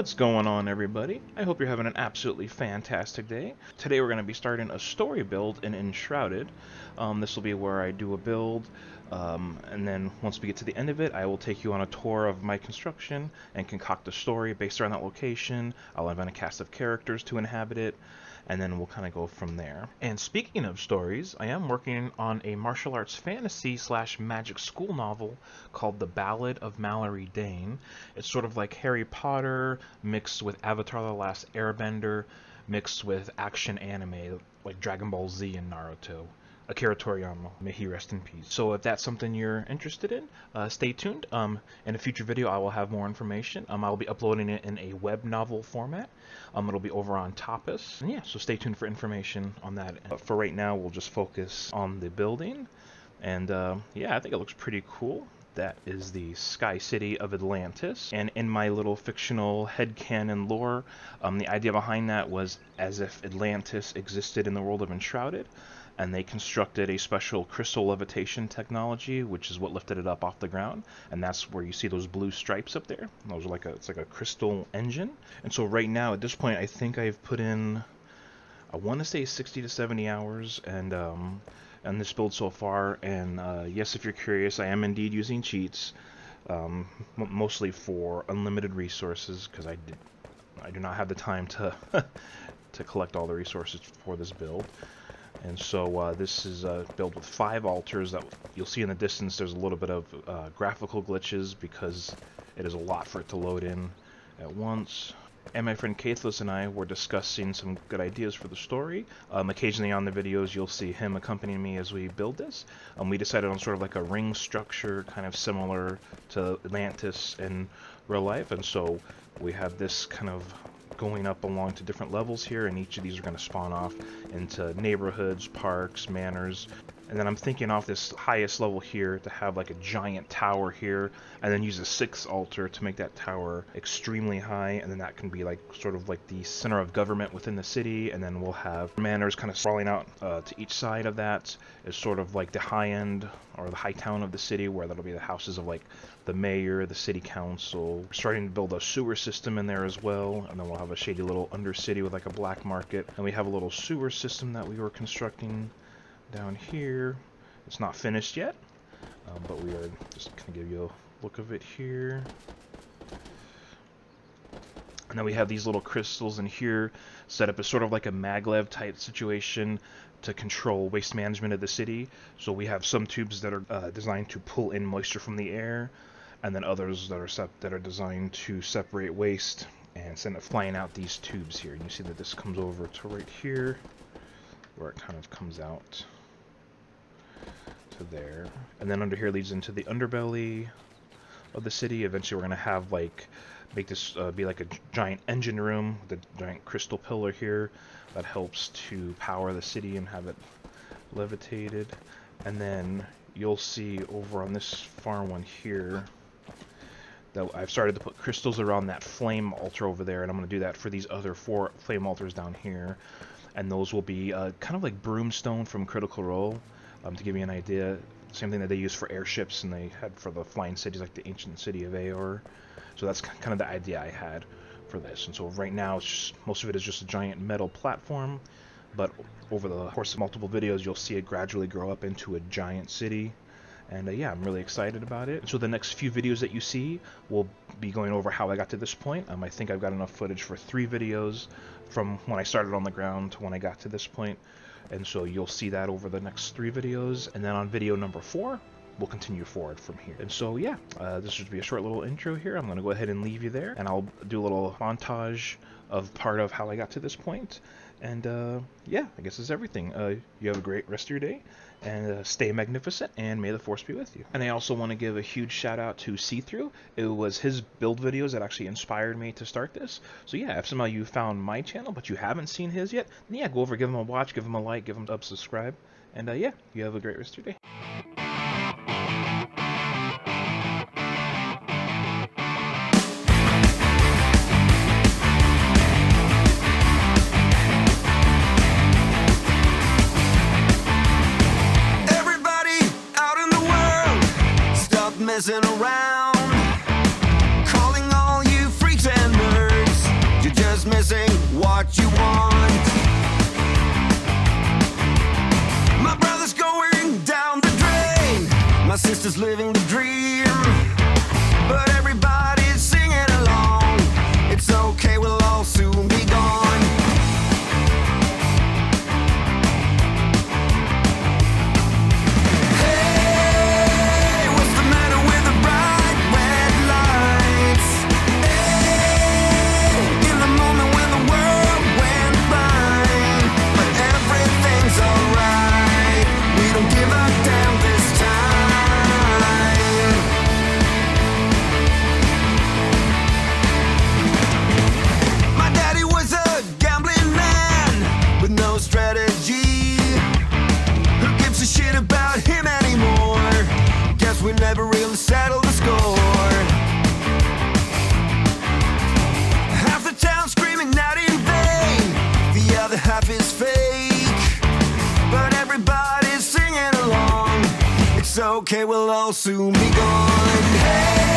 What's going on, everybody? I hope you're having an absolutely fantastic day. Today we're going to be starting a story build in Enshrouded. This will be where I do a build, and then once we get to the end of it, I will take you on a tour of my construction and concoct a story based around that location. I'll invent a cast of characters to inhabit it, and then we'll kind of go from there. And speaking of stories, I am working on a martial arts fantasy / magic school novel called The Ballad of Mallory Dane. It's sort of like Harry Potter mixed with Avatar: The Last Airbender mixed with action anime like Dragon Ball Z and Naruto. Akira Toriyama, may he rest in peace. So if that's something you're interested in, stay tuned. In a future video I will have more information. I'll be uploading it in a web novel format. It'll be over on Tapas. And yeah, so stay tuned for information on that. But for right now, we'll just focus on the building. And yeah, I think it looks pretty cool. That is the Sky City of Atlantis. And in my little fictional headcanon lore, the idea behind that was as if Atlantis existed in the world of Enshrouded, and they constructed a special crystal levitation technology, which is what lifted it up off the ground, and that's where you see those blue stripes up there. Those are it's like a crystal engine. And so right now, at this point, I think I've put in, I want to say 60 to 70 hours, and this build so far. And yes, if you're curious, I am indeed using cheats, mostly for unlimited resources, because I do not have the time to to collect all the resources for this build. And so this is built with 5 altars. That you'll see in the distance there's a little bit of graphical glitches because it is a lot for it to load in at once. And my friend Caithless and I were discussing some good ideas for the story. Occasionally on the videos you'll see him accompanying me as we build this. We decided on sort of like a ring structure, kind of similar to Atlantis in real life. And so we have this kind of going up along to different levels here, and each of these are going to spawn off into neighborhoods, parks, manors. And then I'm thinking off this highest level here to have like a giant tower here, and then use a 6th altar to make that tower extremely high, and then that can be like sort of like the center of government within the city. And then we'll have manors kind of sprawling out to each side of that is sort of like the high end or the high town of the city, where that'll be the houses of like the mayor, the city council. We're starting to build a sewer system in there as well, and then we'll have a shady little undercity with like a black market. And we have a little sewer system that we were constructing down here. It's not finished yet, but we are just going to give you a look of it here. And then we have these little crystals in here set up as sort of like a maglev type situation to control waste management of the city. So we have some tubes that are designed to pull in moisture from the air, and then others that are designed to separate waste and send it flying out these tubes here. And you see that this comes over to right here, where it kind of comes out to there, and then under here leads into the underbelly of the city. Eventually we're going to have make this be like a giant engine room with a giant crystal pillar here that helps to power the city and have it levitated. And then you'll see over on this far one here that I've started to put crystals around that flame altar over there, and I'm going to do that for these other 4 flame altars down here. And those will be kind of like Broomstone from Critical Role. To give you an idea, same thing that they use for airships and they had for the flying cities like the ancient city of Aor. So that's kind of the idea I had for this. And so right now most of it is just a giant metal platform, but over the course of multiple videos you'll see it gradually grow up into a giant city. And yeah, I'm really excited about it. So the next few videos that you see will be going over how I got to this point. I think I've got enough footage for 3 videos from when I started on the ground to when I got to this point. And so you'll see that over the next 3 videos. And then on video number 4, we'll continue forward from here. And so yeah, this should be a short little intro here. I'm going to go ahead and leave you there, and I'll do a little montage of part of how I got to this point. And yeah, I guess that's everything. You have a great rest of your day, and stay magnificent, and may the force be with you. And I also want to give a huge shout out to See-Through. It was his build videos that actually inspired me to start this. So yeah, if somehow you found my channel but you haven't seen his yet, then yeah, go over, give him a watch, give him a like, give him a subscribe. And yeah, you have a great rest of your day. Messing around, calling all you freaks and nerds. what you want. My brother's going down the drain, my sister's living the dream, but everybody's singing along. It's okay, we'll all soon be gone. Hey, what's the matter with the bright red lights? Hey, in the moment when the world went blind, but everything's alright. We don't give a damn this time. My daddy was a gambling man with no strategy. Who gives a shit about him anymore? Guess we never really settled the score. Half the town screaming out in vain, the other half is fake, but everybody's singing along. It's okay, we'll all soon be gone. Hey,